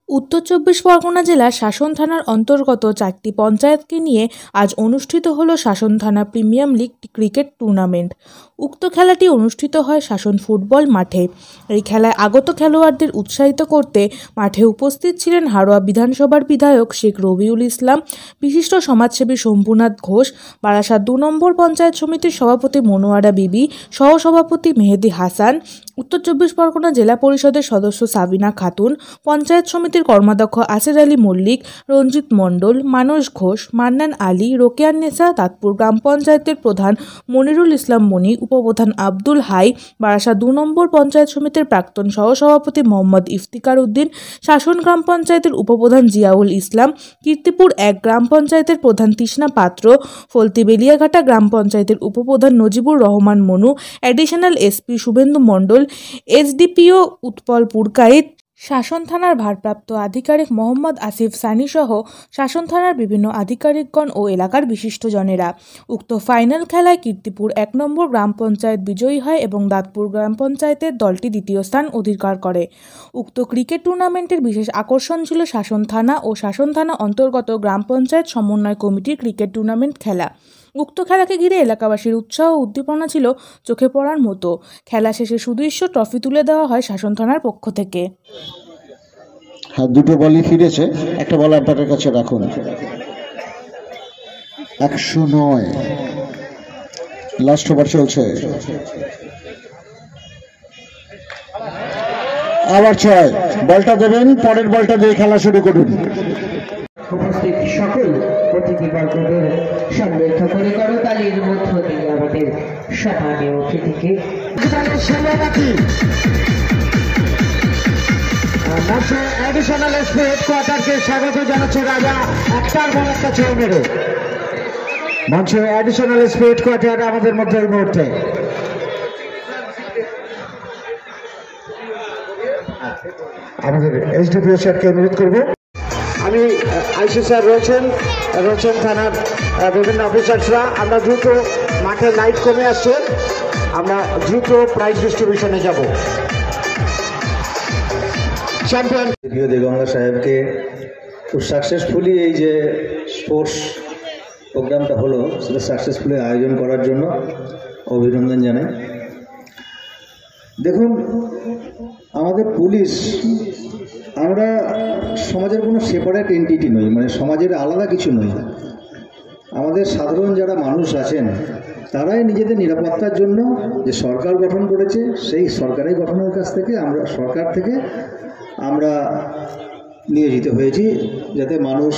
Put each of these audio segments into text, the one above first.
উত্তর চব্বিশ পরগনা জেলার শাসন থানার অন্তর্গত 4টি পঞ্চায়েতকে নিয়ে আজ অনুষ্ঠিত হলো শাসন থানা প্রিমিয়ার লিগ ক্রিকেট টুর্নামেন্ট। উক্ত খেলাটি অনুষ্ঠিত হয় শাসন ফুটবল মাঠে। এই খেলায় আগত খেলোয়াড়দের উৎসাহিত করতে মাঠে উপস্থিত ছিলেন হাড়োয়া বিধানসভার বিধায়ক শেখ রবিউল ইসলাম, বিশিষ্ট সমাজসেবী শম্ভুনাথ ঘোষ, বারাসাত 2 নম্বর পঞ্চায়েত সমিতির সভাপতি মনোয়ারা বিবি, সহসভাপতি মেহেদি হাসান, উত্তর চব্বিশ পরগনা জেলা পরিষদের সদস্য সাবিনা খাতুন, পঞ্চায়েত সমিতির কর্মাধ্যক্ষ আসির আলী মল্লিক, রঞ্জিত মণ্ডল, মানস ঘোষ, মান্নান আলী, রোকেয়ান নেসা, দাঁতপুর গ্রাম পঞ্চায়েতের প্রধান মনিরুল ইসলাম মনি, উপপ্রধান আব্দুল হাই, বারাসাত 2 নম্বর পঞ্চায়েত সমিতির প্রাক্তন সহসভাপতি মোহাম্মদ ইফতিকার উদ্দিন, শাসন গ্রাম পঞ্চায়েতের উপপ্রধান জিয়াউল ইসলাম, কীর্তিপুর 1 গ্রাম পঞ্চায়েতের প্রধান তৃষ্ণা পাত্র, ফলতি বেলিয়াঘাটা গ্রাম পঞ্চায়েতের উপপ্রধান নজিবুর রহমান মনু, অ্যাডিশনাল এসপি শুভেন্দু মণ্ডল, এসডিপিও উৎপল পুরকাইত, শাসন থানার ভারপ্রাপ্ত আধিকারিক মোহাম্মদ আসিফ সানি সহ শাসন থানার বিভিন্ন আধিকারিকগণ ও এলাকার বিশিষ্টজনেরা। উক্ত ফাইনাল খেলায় কীর্তিপুর 1 নম্বর গ্রাম পঞ্চায়েত বিজয়ী হয় এবং দাঁতপুর গ্রাম পঞ্চায়েতের দলটি দ্বিতীয় স্থান অধিকার করে। উক্ত ক্রিকেট টুর্নামেন্টের বিশেষ আকর্ষণ ছিল শাসন থানা ও শাসন থানা অন্তর্গত গ্রাম পঞ্চায়েত সমন্বয় কমিটির ক্রিকেট টুর্নামেন্ট খেলা। উক্ত খেলাকে ঘিরে এলাকাবাসীর উৎসাহ ও উদ্দীপনা ছিল চোখে পড়ার মতো। খেলা শেষে সুদৃশ্য ট্রফি তুলে দেওয়া হয় শাসন থানার পক্ষ থেকে। হ্যাঁ, 2টো বলই ফিরেছে, একটা বল আপনাদের কাছে রাখুন। 109 লাস্ট ওভার চলছে, আবার 6 বলটা দেবেন, পরের বলটা দিয়ে খেলা শুরু করুন। উপস্থিত সকল অতিথিবর্গদের সম্মিলিত করে করতালির মধ্য দিয়ে আমাদের সম্মানীয় অতিথিকে অ্যাডিশনাল এসপি হেডকোয়ার্টারকে স্বাগত জানাচ্ছে রাজা একটার বল একটা ছেড়ে মেরে মঞ্চে অ্যাডিশনাল এসপি হেডকোয়ার্টার আমাদের মধ্যে এই মুহূর্তে। আমাদের এসডিপিও স্যারকে অনুরোধ করবো। আমি আইসি স্যার রয়েছেন থানার বিভিন্ন অফিসার্সরা, আমরা দ্রুত মাঠে লাইট কমে আসছে, আমরা দ্রুত প্রাইজ ডিস্ট্রিবিউশনে যাব। চ্যাম্পিয়ন প্রিয় দেগঙ্গা সাহেবকে খুব সাকসেসফুলি এই যে স্পোর্টস প্রোগ্রামটা হলো সেটা সাকসেসফুলি আয়োজন করার জন্য অভিনন্দন জানাই। দেখুন, আমাদের পুলিশ, আমরা সমাজের কোনো সেপারেট এন্টিটি নই, মানে সমাজের আলাদা কিছু নই। আমাদের সাধারণ যারা মানুষ আছেন তারাই নিজেদের নিরাপত্তার জন্য যে সরকার গঠন করেছে সেই সরকারি গঠনের কাছ থেকে সরকার থেকে আমরা নিয়োজিত হয়েছি যাতে মানুষ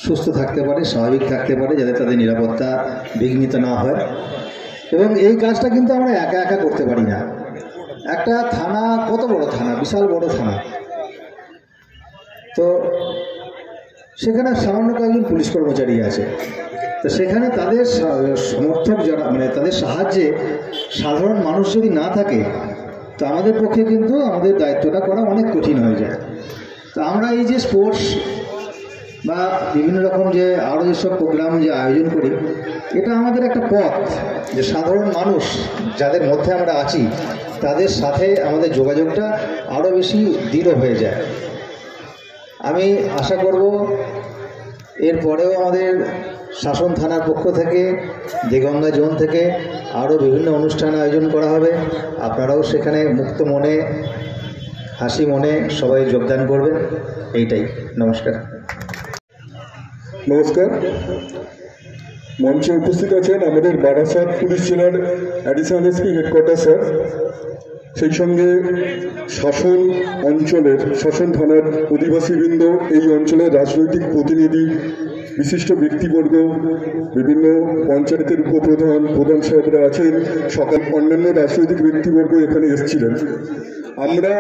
সুস্থ থাকতে পারে, স্বাভাবিক থাকতে পারে, যাতে তাদের নিরাপত্তা বিঘ্নিত না হয়। এবং এই কাজটা কিন্তু আমরা একা একা করতে পারি না। একটা থানা কত বড় থানা, বিশাল বড় থানা, তো সেখানে সামান্য কয়েকজন পুলিশ কর্মচারী আছে, তো সেখানে তাদের সমর্থক যারা, মানে তাদের সাহায্যে সাধারণ মানুষ যদি না থাকে তো আমাদের পক্ষে কিন্তু আমাদের দায়িত্বটা করা অনেক কঠিন হয়ে যায়। তো আমরা এই যে স্পোর্টস বা বিভিন্ন রকম যে আরও যেসব প্রোগ্রাম যে আয়োজন করি, এটা আমাদের একটা পথ যে সাধারণ মানুষ যাদের মধ্যে আমরা আছি তাদের সাথে আমাদের যোগাযোগটা আরও বেশি দৃঢ় হয়ে যায়। আমি আশা করব এরপরেও আমাদের শাসন থানার পক্ষ থেকে, দেগঙ্গা জোন থেকে আরও বিভিন্ন অনুষ্ঠান আয়োজন করা হবে। আপনারাও সেখানে মুক্ত মনে, হাসি মনে সবাই যোগদান করবেন। এইটাই, নমস্কার। নমস্কার। মঞ্চে উপস্থিত আছেন আমাদের বারাসাত পুলিশ জেলার অ্যাডিশনাল এসপি হেডকোয়ার্টার স্যার, সেই সঙ্গে শাসন অঞ্চলের, শাসন থানার অধিবাসীবৃন্দ, এই অঞ্চলের রাজনৈতিক প্রতিনিধি, বিশিষ্ট ব্যক্তিবর্গ, বিভিন্ন পঞ্চায়েতের উপপ্রধান, প্রধান সাহেবরা আছেন, সকল অন্যান্য রাজনৈতিক ব্যক্তিবর্গ এখানে এসেছিলেন। আমরা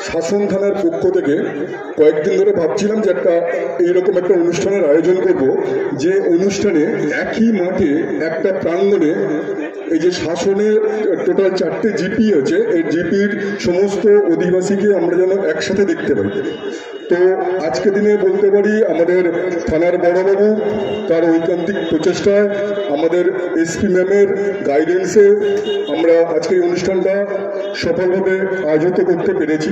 শাসন থানার পক্ষ থেকে কয়েকদিন ধরে ভাবছিলাম যে এইরকম একটা অনুষ্ঠানের আয়োজন করব, যে অনুষ্ঠানে একই মাঠে একটা প্রাঙ্গণে এই যে শাসনের টোটাল 4টে জিপি আছে, এই জিপির সমস্ত অধিবাসীকে আমরা যেন একসাথে দেখতে পাই। তো আজকে দিনে বলতে পারি আমাদের থানার বড়বাবু তার ঐকান্তিক প্রচেষ্টায়, আমাদের এসপি ম্যামের গাইডেন্সে আমরা আজকে এই অনুষ্ঠানটা সফলভাবে আয়োজিত করতে পেরেছি।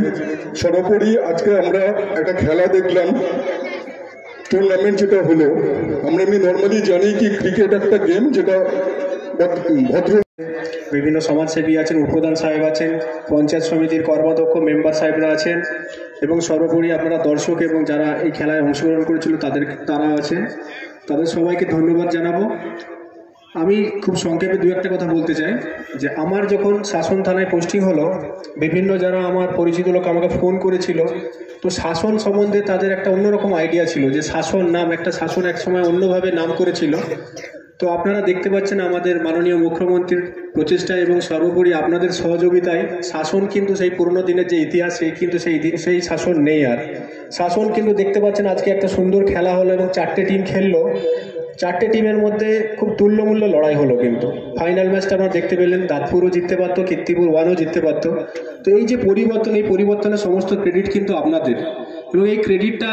সর্বোপরি আজকে আমরা একটা খেলা দেখলাম, টুর্নামেন্ট যেটা হলো। আমরা এমনি নর্মালি জানি কি ক্রিকেট একটা গেম যেটা ভদ্র বিভিন্ন সমাজসেবী আছেন, উপপ্রধান সাহেব আছেন, পঞ্চায়েত সমিতির কর্মাধ্যক্ষ মেম্বার সাহেবরা আছেন এবং সর্বোপরি আপনারা দর্শক এবং যারা এই খেলায় অংশগ্রহণ করেছিল তারা আছেন। তাদের সবাইকে ধন্যবাদ জানাবো। আমি খুব সংক্ষেপে দু একটা কথা বলতে চাই যে আমার যখন শাসন থানায় পোস্টিং হলো, বিভিন্ন যারা আমার পরিচিত লোক আমাকে ফোন করেছিল, তো শাসন সম্বন্ধে তাদের একটা অন্যরকম আইডিয়া ছিল যে শাসন নাম, একটা শাসন এক সময় অন্যভাবে নাম করেছিল। তো আপনারা দেখতে পাচ্ছেন আমাদের মাননীয় মুখ্যমন্ত্রীর প্রচেষ্টা এবং সর্বোপরি আপনাদের সহযোগিতায় শাসন কিন্তু সেই পুরনো দিনের যে ইতিহাস কিন্তু সেই শাসন নেই আর। শাসন কিন্তু দেখতে পাচ্ছেন আজকে একটা সুন্দর খেলা হলো এবং 4টে টিম খেললো। 4টে টিমের মধ্যে খুব তুল্যমূল্য লড়াই হলো, কিন্তু ফাইনাল ম্যাচটা আপনারা দেখতে পেলেন, দাঁতপুরও জিততে পারতো, কীর্তিপুর 1ও জিততে পারতো। তো এই যে পরিবর্তন, এই পরিবর্তনের সমস্ত ক্রেডিট কিন্তু আপনাদের, এবং এই ক্রেডিটটা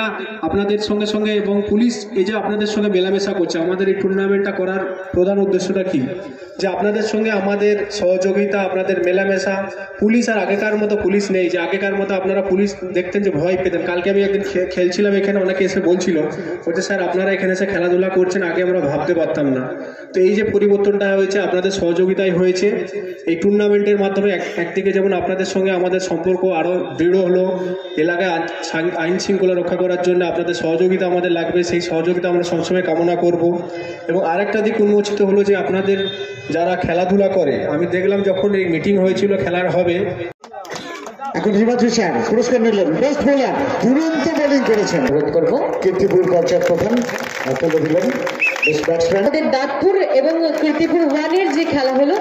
আপনাদের সঙ্গে সঙ্গে এবং পুলিশ এই যে আপনাদের সঙ্গে মেলামেশা করছে। আমাদের এই টুর্নামেন্টটা করার প্রধান উদ্দেশ্যটা কি, যে আপনাদের সঙ্গে আমাদের সহযোগিতা, আপনাদের মেলামেশা। পুলিশ আর আগেকার মতো পুলিশ নেই, যে আগেকার মতো আপনারা পুলিশ দেখতেন যে ভয় পেতেন। কালকে আমি একদিন খেলছিলাম এখানে, অনেকে এসে বলছিল বলছে স্যার আপনারা এখানে এসে খেলাধুলা করছেন, আগে আমরা ভাবতে পারতাম না। তো এই যে পরিবর্তনটা হয়েছে আপনাদের সহযোগিতায় হয়েছে। এই টুর্নামেন্টের মাধ্যমে একদিকে যেমন আপনাদের সঙ্গে আমাদের সম্পর্ক আরও দৃঢ় হলো, এলাকায় আইন শৃঙ্খলা রক্ষা করার জন্য আপনাদের সহযোগিতা আমাদের লাগবে, সেই সহযোগিতা আমরা সবসময় কামনা করব। এবং আরেকটা দিক উন্মোচিত হলো যে আপনাদের যারা খেলাধুলা করে, আমি দেখলাম যখন এই মিটিং হয়েছিল খেলার হবে, এখন হিমাদ্রি স্যার পুরস্কার নিলেন, বেস্ট বোলার, দুরন্ত বোলিং করেছেন। অনুরোধ করব কীর্তিপুর পঞ্চায়েত প্রধান তুলে দিলেন বেস্ট ব্যাটসম্যান। আমাদের দাঁতপুর এবং কীর্তিপুর 1-এর যে খেলা হলো,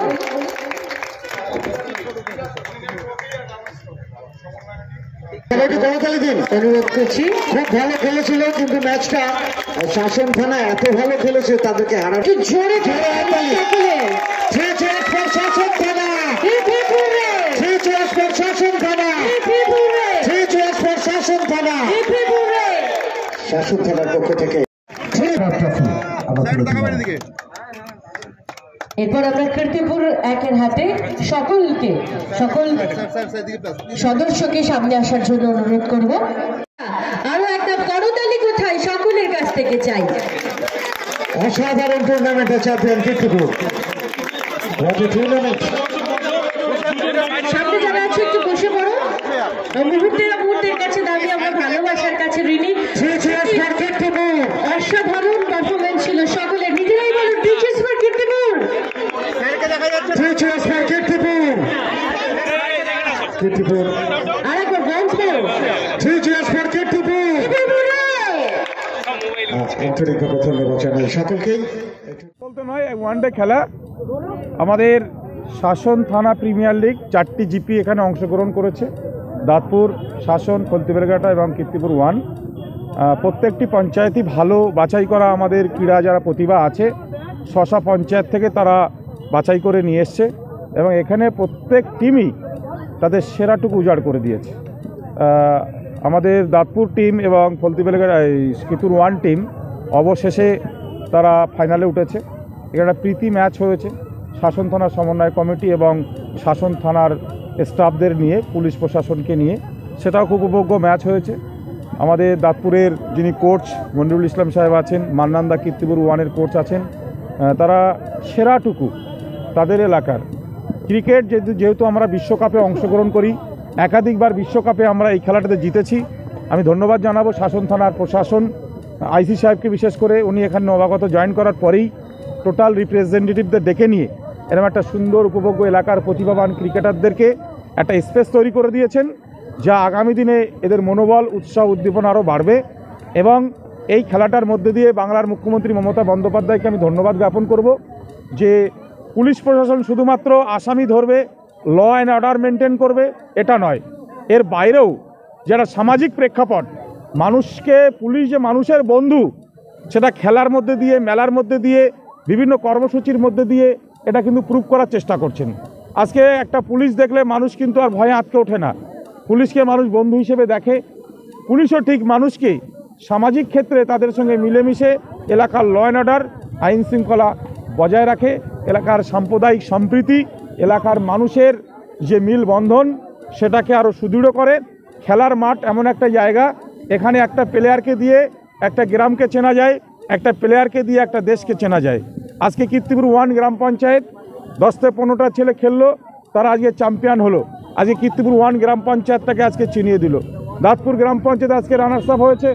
অনুরোধ করছি, খুব ভালো খেলেছিল কিন্তু ম্যাচটা শাসন থানা এত ভালো খেলেছে তাদেরকে হারানো। একটু জোরে জোরে শাসন থানা, শাসন থানা, শাসন থানা, শাসন থানার পক্ষ থেকে এরপর আমরা কীর্তিপুর 1-এর হাতে সকল সদস্যকে সামনে আসার জন্য অনুরোধ করব। আরো একটা করতালি কোথায় সকলের কাছ থেকে চাই। অসাধারণ টুর্নামেন্টের চ্যাম্পিয়ন কীর্তিপুর। সামনে যারা আছে একটু বসে পড়ো। মুহূর্তের কাছে দাবি, আমার ভালোবাসার কাছে ঋণী। অসাধারণ পারফরমেন্স ছিল সকলের, নিজেরাই বলো টিচার্স ফর কীর্তিপুর। আরেকবার গান করো, আন্তরিকভাবে ধন্যবাদ জানাই সকলকেই। বলতে নয়, ওয়ানডে খেলা। আমাদের শাসন থানা প্রিমিয়ার লিগ 4টি জিপি এখানে অংশগ্রহণ করেছে, দাঁতপুর, শাসন, খলতিবেলঘাটা এবং কীর্তিপুর 1। প্রত্যেকটি পঞ্চায়েতই ভালো বাছাই করা আমাদের ক্রীড়া যারা প্রতিভা আছে, 6 পঞ্চায়েত থেকে তারা বাছাই করে নিয়ে এসছে এবং এখানে প্রত্যেক টিমই তাদের সেরাটুকু উজাড় করে দিয়েছে। আমাদের দাঁতপুর টিম এবং খলতিবেলঘাটা কীর্তিপুর 1 টিম অবশেষে তারা ফাইনালে উঠেছে। এখানে প্রীতি ম্যাচ হয়েছে শাসন থানার সমন্বয় কমিটি এবং শাসন থানার স্টাফদের নিয়ে, পুলিশ প্রশাসনকে নিয়ে, সেটাও খুব উপভোগ্য ম্যাচ হয়েছে। আমাদের দাঁতপুরের যিনি কোচ মনিরুল ইসলাম সাহেব আছেন, মান্নান্দা কীর্তিপুর 1-এর কোচ আছেন, তারা সেরাটুকু তাদের এলাকার ক্রিকেট, যেহেতু আমরা বিশ্বকাপে অংশগ্রহণ করি, একাধিকবার বিশ্বকাপে আমরা এই খেলাটাতে জিতেছি। আমি ধন্যবাদ জানাবো শাসন থানার প্রশাসন, আইসি সাহেবকে বিশেষ করে। উনি এখানে নবাগত জয়েন করার পরেই টোটাল রিপ্রেজেন্টেটিভদের ডেকে নিয়ে এরকম একটা সুন্দর উপভোগ্য এলাকার প্রতিভাবান ক্রিকেটারদেরকে একটা স্পেস তৈরি করে দিয়েছেন, যা আগামী দিনে এদের মনোবল, উৎসাহ, উদ্দীপনা আরও বাড়বে। এবং এই খেলাটার মধ্যে দিয়ে বাংলার মুখ্যমন্ত্রী মমতা বন্দ্যোপাধ্যায়কে আমি ধন্যবাদ জ্ঞাপন করব যে পুলিশ প্রশাসন শুধুমাত্র আসামি ধরবে, ল অ্যান্ড অর্ডার মেনটেন করবে এটা নয়, এর বাইরেও যারা সামাজিক প্রেক্ষাপট, মানুষকে, পুলিশ যে মানুষের বন্ধু, সেটা খেলার মধ্যে দিয়ে, মেলার মধ্যে দিয়ে, বিভিন্ন কর্মসূচির মধ্যে দিয়ে এটা কিন্তু প্রুভ করার চেষ্টা করছেন। আজকে একটা পুলিশ দেখলে মানুষ কিন্তু আর ভয়ে আটকে ওঠে না, পুলিশকে মানুষ বন্ধু হিসেবে দেখে। পুলিশও ঠিক মানুষকে সামাজিক ক্ষেত্রে তাদের সঙ্গে মিলেমিশে এলাকার ল অ্যান্ড অর্ডার, আইন শৃঙ্খলা বজায় রাখে, এলাকার সাম্প্রদায়িক সম্প্রীতি, এলাকার মানুষের যে মিলবন্ধন সেটাকে আরও সুদৃঢ় করে। খেলার মাঠ এমন একটা জায়গা, এখানে একটা প্লেয়ারকে দিয়ে একটা গ্রামকে চেনা যায়, একটা প্লেয়ারকে দিয়ে একটা দেশকে চেনা যায়। আজকে কীর্তিপুর 1 গ্রাম পঞ্চায়েত 10 থেকে 15টা ছেলে খেললো, তারা আজকে চ্যাম্পিয়ন হলো। আজকে কীর্তিপুর 1 গ্রাম পঞ্চায়েতটাকে আজকে চিনিয়ে দিল। দাঁতপুর গ্রাম পঞ্চায়েত আজকে রানার্স আপ হয়েছে।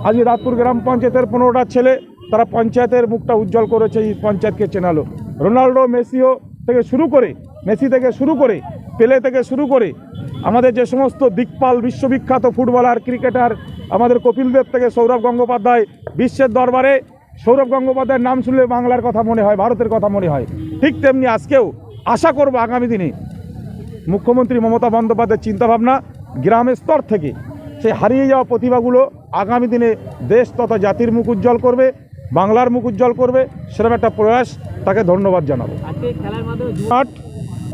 আজকে দাঁতপুর গ্রাম পঞ্চায়েতের 15টা ছেলে তারা পঞ্চায়েতের মুখটা উজ্জ্বল করেছে, এই পঞ্চায়েতকে চেনালো। রোনাল্ডো মেসিও থেকে শুরু করে, মেসি থেকে শুরু করে, পেলে থেকে শুরু করে, আমাদের যে সমস্ত দিকপাল বিশ্ববিখ্যাত ফুটবলার, ক্রিকেটার, আমাদের কপিল দেব থেকে সৌরভ গঙ্গোপাধ্যায়, বিশ্বের দরবারে সৌরভ গঙ্গোপাধ্যায়ের নাম শুনলে বাংলার কথা মনে হয়, ভারতের কথা মনে হয়। ঠিক তেমনি আজকেও আশা করব আগামী দিনে মুখ্যমন্ত্রী মমতা বন্দ্যোপাধ্যায়ের চিন্তাভাবনা গ্রামের স্তর থেকে সেই হারিয়ে যাওয়া প্রতিভাগুলো আগামী দিনে দেশ তথা জাতির মুখ উজ্জ্বল করবে, বাংলার মুখ উজ্জ্বল করবে, সেরকম একটা প্রয়াস, তাকে ধন্যবাদ জানাবো। মাঠ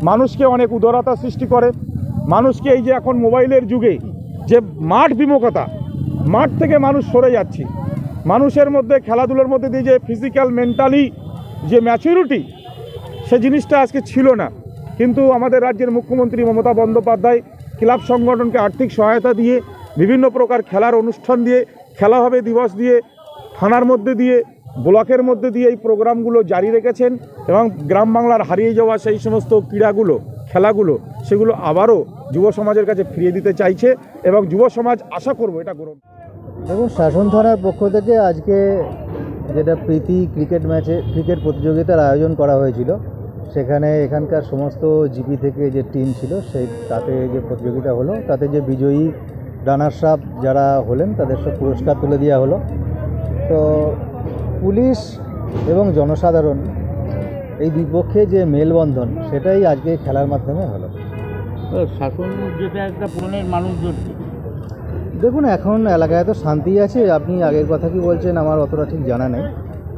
মানুষকে অনেক উদারতা সৃষ্টি করে, মানুষকে এই যে এখন মোবাইলের যুগে যে মাঠ বিমুখতা, মাঠ থেকে মানুষ সরে যাচ্ছে, মানুষের মধ্যে খেলাধুলার মধ্যে দিয়ে যে ফিজিক্যাল মেন্টালি যে ম্যাচুরিটি, সে জিনিসটা আজকে ছিল না। কিন্তু আমাদের রাজ্যের মুখ্যমন্ত্রী মমতা বন্দ্যোপাধ্যায় ক্লাব সংগঠনকে আর্থিক সহায়তা দিয়ে, বিভিন্ন প্রকার খেলার অনুষ্ঠান দিয়ে, খেলা হবে দিবস দিয়ে, থানার মধ্যে দিয়ে, ব্লকের মধ্যে দিয়ে এই প্রোগ্রামগুলো জারি রেখেছেন এবং গ্রাম বাংলার হারিয়ে যাওয়া সেই সমস্ত ক্রীড়াগুলো, খেলাগুলো, সেগুলো আবারও যুব সমাজের কাছে ফিরিয়ে দিতে চাইছে এবং যুব সমাজ আশা করব এটা গ্রহণ। দেখুন, শাসন থানার পক্ষ থেকে আজকে যেটা প্রীতি ক্রিকেট প্রতিযোগিতার আয়োজন করা হয়েছিল, সেখানে এখানকার সমস্ত জিপি থেকে যে টিম ছিল তাতে যে প্রতিযোগিতা হলো, তাতে যে বিজয়ী রানার্স আপ যারা হলেন তাদের সব পুরস্কার তুলে দেওয়া হলো। তো পুলিশ এবং জনসাধারণ এই দুই পক্ষে যে মেলবন্ধন, সেটাই আজকে খেলার মাধ্যমে হলো। শাসন যেটা একটা পুরনের মানুষজন, দেখুন এখন এলাকায় তো শান্তি আছে, আপনি আগের কথা কি বলছেন আমার অতটা ঠিক জানা নেই।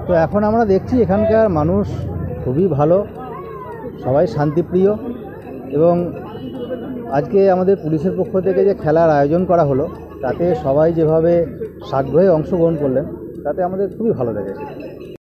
তো এখন আমরা দেখছি এখানকার মানুষ খুবই ভালো, সবাই শান্তিপ্রিয়, এবং আজকে আমাদের পুলিশের পক্ষ থেকে যে খেলার আয়োজন করা হলো, তাতে সবাই যেভাবে সাগ্রহে অংশগ্রহণ করলেন, তাতে আমাদের খুবই ভালো লেগেছে।